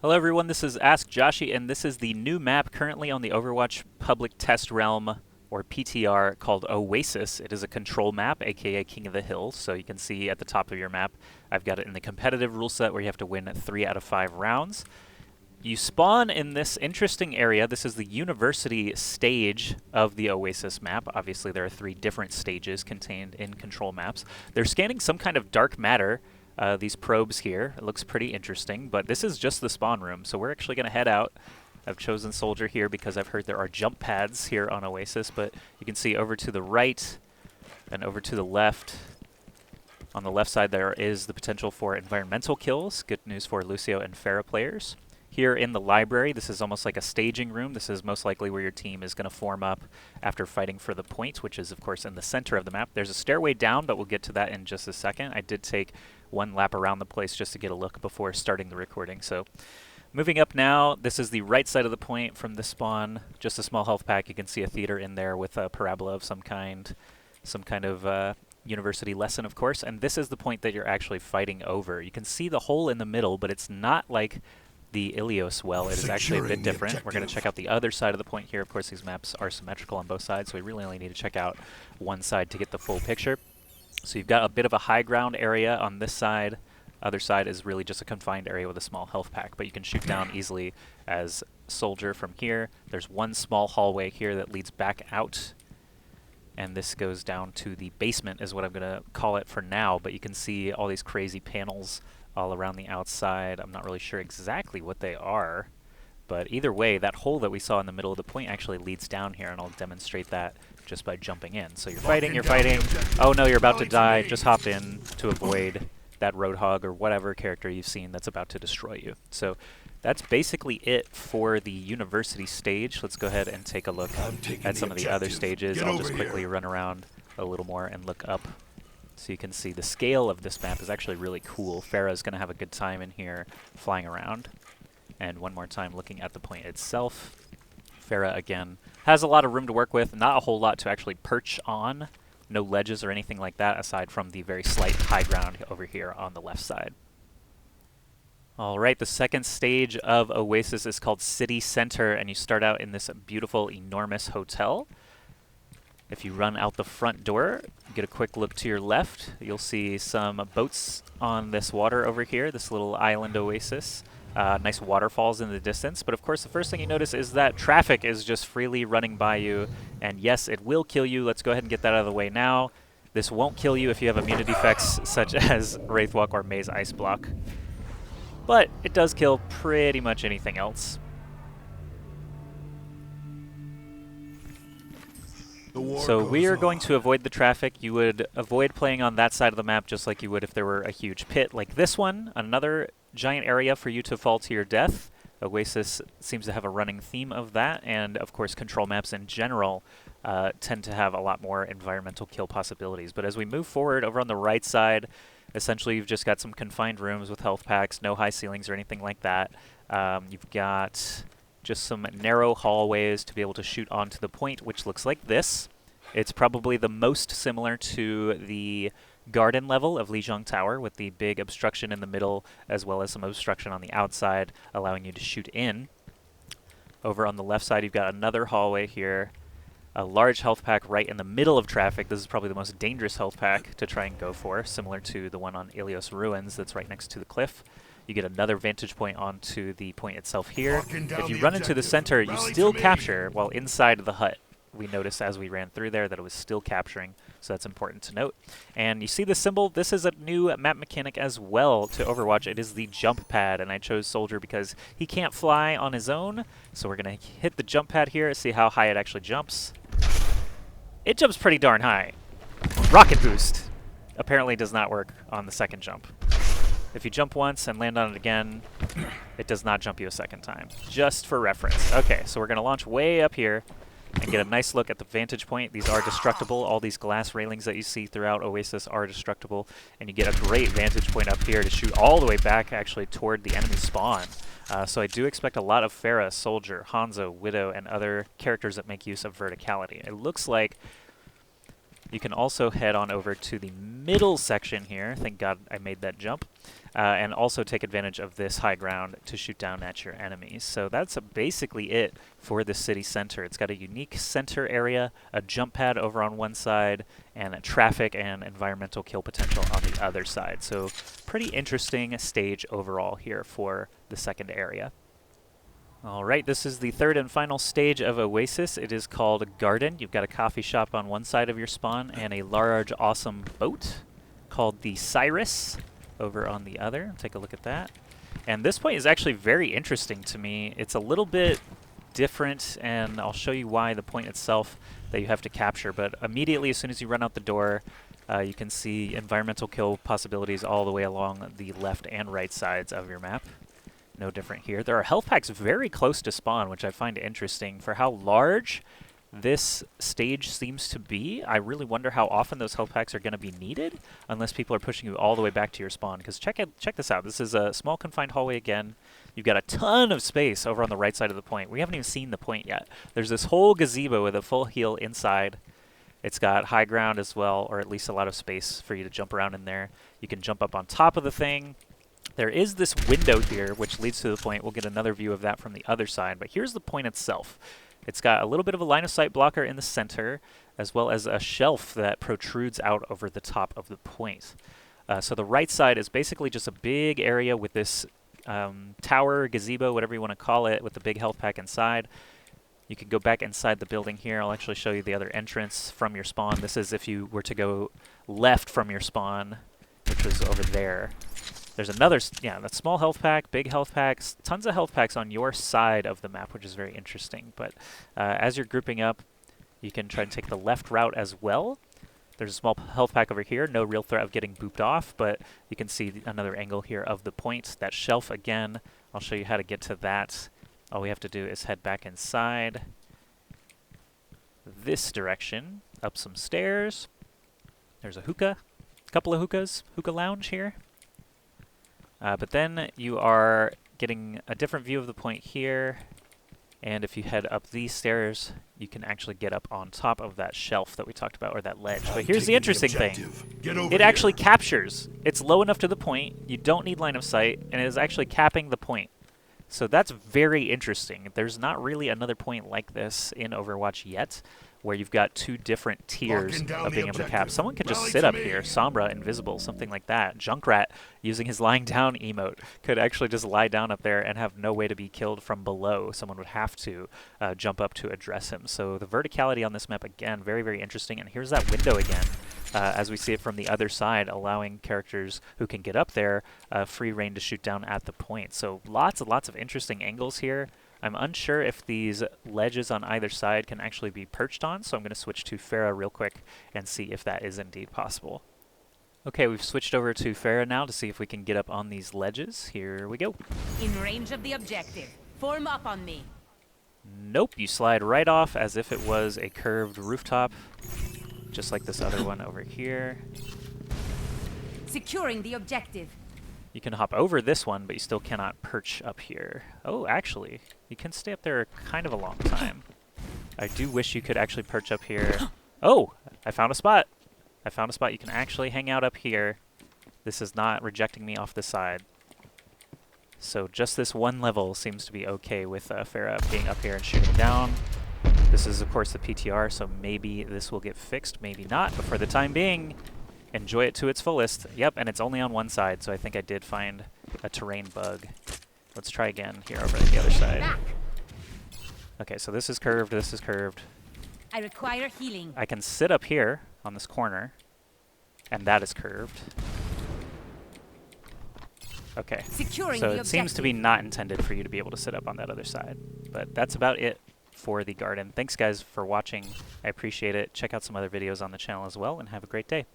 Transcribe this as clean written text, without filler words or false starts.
Hello everyone, this is AskJoshy, and this is the new map currently on the Overwatch Public Test Realm, or PTR, called OASIS. It is a control map, aka King of the Hill, so you can see at the top of your map, I've got it in the competitive rule set where you have to win 3 out of 5 rounds. You spawn in this interesting area. This is the university stage of the OASIS map. Obviously there are 3 different stages contained in control maps. They're scanning some kind of dark matter. These probes here. It looks pretty interesting, but this is just the spawn room, so we're actually going to head out. I've chosen Soldier here because I've heard there are jump pads here on Oasis, but you can see over to the right and over to the left. On the left side there is the potential for environmental kills. Good news for Lucio and Pharah players. Here in the library, this is almost like a staging room. This is most likely where your team is going to form up after fighting for the point, which is, of course, in the center of the map. There's a stairway down, but we'll get to that in just a second. I did take one lap around the place just to get a look before starting the recording. So, moving up now, this is the right side of the point from the spawn. Just a small health pack. You can see a theater in there with a parabola of some kind of university lesson, of course. And this is the point that you're actually fighting over. You can see the hole in the middle, but it's not like the Ilios well. It is actually a bit different. We're going to check out the other side of the point here. Of course, these maps are symmetrical on both sides, so we really only need to check out one side to get the full picture. So you've got a bit of a high ground area on this side. Other side is really just a confined area with a small health pack, but you can shoot down easily as Soldier from here. There's one small hallway here that leads back out, and this goes down to the basement is what I'm going to call it for now, but you can see all these crazy panels all around the outside. I'm not really sure exactly what they are, but either way, that hole that we saw in the middle of the point actually leads down here, and I'll demonstrate that just by jumping in. So you're fighting. Oh no, you're about to die. Just hop in to avoid that Roadhog or whatever character you've seen that's about to destroy you. So that's basically it for the university stage. Let's go ahead and take a look at some of the other stages. I'll just quickly run around a little more and look up so you can see the scale of this map is actually really cool. Pharah's going to have a good time in here flying around. And one more time looking at the point itself. Pharah, again, has a lot of room to work with, not a whole lot to actually perch on. No ledges or anything like that, aside from the very slight high ground over here on the left side. Alright, the second stage of Oasis is called City Center, and you start out in this beautiful, enormous hotel. If you run out the front door, get a quick look to your left, you'll see some boats on this water over here, this little island oasis. Nice waterfalls in the distance, but of course the first thing you notice is that traffic is just freely running by you, and yes, it will kill you. Let's go ahead and get that out of the way now. This won't kill you if you have immunity effects such as Wraithwalk or Maze Ice Block, but it does kill pretty much anything else. So we are going to avoid the traffic. You would avoid playing on that side of the map just like you would if there were a huge pit like this one. Another giant area for you to fall to your death. Oasis seems to have a running theme of that, and of course control maps in general tend to have a lot more environmental kill possibilities. But as we move forward over on the right side, essentially you've just got some confined rooms with health packs, no high ceilings or anything like that. You've got just some narrow hallways to be able to shoot onto the point, which looks like this. It's probably the most similar to the garden level of Lijiang Tower, with the big obstruction in the middle as well as some obstruction on the outside, allowing you to shoot in. Over on the left side, you've got another hallway here. A large health pack right in the middle of traffic. This is probably the most dangerous health pack to try and go for, similar to the one on Ilios Ruins that's right next to the cliff. You get another vantage point onto the point itself here. If you run into the center, you still capture while inside the hut. We noticed as we ran through there that it was still capturing, so that's important to note. And you see the symbol? This is a new map mechanic as well to Overwatch. It is the jump pad, and I chose Soldier because he can't fly on his own. So we're going to hit the jump pad here, see how high it actually jumps. It jumps pretty darn high. Rocket boost apparently does not work on the second jump. If you jump once and land on it again, it does not jump you a second time, just for reference. Okay, so we're going to launch way up here and get a nice look at the vantage point. These are destructible. All these glass railings that you see throughout Oasis are destructible, and you get a great vantage point up here to shoot all the way back, actually, toward the enemy spawn. So I do expect a lot of Pharah, Soldier, Hanzo, Widow, and other characters that make use of verticality. It looks like you can also head on over to the middle section here. Thank God I made that jump. and also take advantage of this high ground to shoot down at your enemies. So that's basically it for the city center. It's got a unique center area, a jump pad over on one side, and a traffic and environmental kill potential on the other side. So pretty interesting stage overall here for the second area. Alright, this is the third and final stage of Oasis. It is called Garden. You've got a coffee shop on one side of your spawn and a large, awesome boat called the Cyrus over on the other. Take a look at that. And this point is actually very interesting to me. It's a little bit different, and I'll show you why the point itself that you have to capture. But immediately, as soon as you run out the door, you can see environmental kill possibilities all the way along the left and right sides of your map. No different here. There are health packs very close to spawn, which I find interesting. For how large this stage seems to be, I really wonder how often those health packs are going to be needed, unless people are pushing you all the way back to your spawn. Because check this out. This is a small confined hallway again. You've got a ton of space over on the right side of the point. We haven't even seen the point yet. There's this whole gazebo with a full heal inside. It's got high ground as well, or at least a lot of space for you to jump around in there. You can jump up on top of the thing. There is this window here, which leads to the point. We'll get another view of that from the other side, but here's the point itself. It's got a little bit of a line of sight blocker in the center, as well as a shelf that protrudes out over the top of the point. So the right side is basically just a big area with this tower, gazebo, whatever you want to call it, with the big health pack inside. You can go back inside the building here. I'll actually show you the other entrance from your spawn. This is if you were to go left from your spawn, which was over there. There's another, that small health pack, big health packs, tons of health packs on your side of the map, which is very interesting. But as you're grouping up, you can try to take the left route as well. There's a small health pack over here, no real threat of getting booped off, but you can see another angle here of the point. That shelf again, I'll show you how to get to that. All we have to do is head back inside this direction, up some stairs. There's a hookah, a couple of hookahs, hookah lounge here. But then you are getting a different view of the point here, and if you head up these stairs, you can actually get up on top of that shelf that we talked about, or that ledge. But here's the interesting thing. It actually captures. It's low enough to the point, you don't need line of sight, and it is actually capping the point. So that's very interesting. There's not really another point like this in Overwatch yet, where you've got two different tiers of being able to cap. Someone could just sit up here, Sombra, invisible, something like that. Junkrat, using his lying down emote, could actually just lie down up there and have no way to be killed from below. Someone would have to jump up to address him. So the verticality on this map, again, very, very interesting. And here's that window again, as we see it from the other side, allowing characters who can get up there free reign to shoot down at the point. So lots and lots of interesting angles here. I'm unsure if these ledges on either side can actually be perched on, so I'm going to switch to Farah real quick and see if that is indeed possible. Okay, we've switched over to Farah now to see if we can get up on these ledges. Here we go. In range of the objective. Form up on me. Nope, you slide right off as if it was a curved rooftop, just like this other one over here. Securing the objective. You can hop over this one, but you still cannot perch up here. Oh, actually, you can stay up there kind of a long time. I do wish you could actually perch up here. Oh, I found a spot. I found a spot. You can actually hang out up here. This is not rejecting me off the side. So just this one level seems to be okay with Farah being up here and shooting down. This is, of course, the PTR, so maybe this will get fixed, maybe not. But for the time being, enjoy it to its fullest. Yep, and it's only on one side, so I think I did find a terrain bug. Let's try again here over on the other side. Okay, so this is curved, this is curved. I require healing. I can sit up here on this corner, and that is curved. Okay, Securing so the it seems to be not intended for you to be able to sit up on that other side. But that's about it for the garden. Thanks, guys, for watching. I appreciate it. Check out some other videos on the channel as well, and have a great day.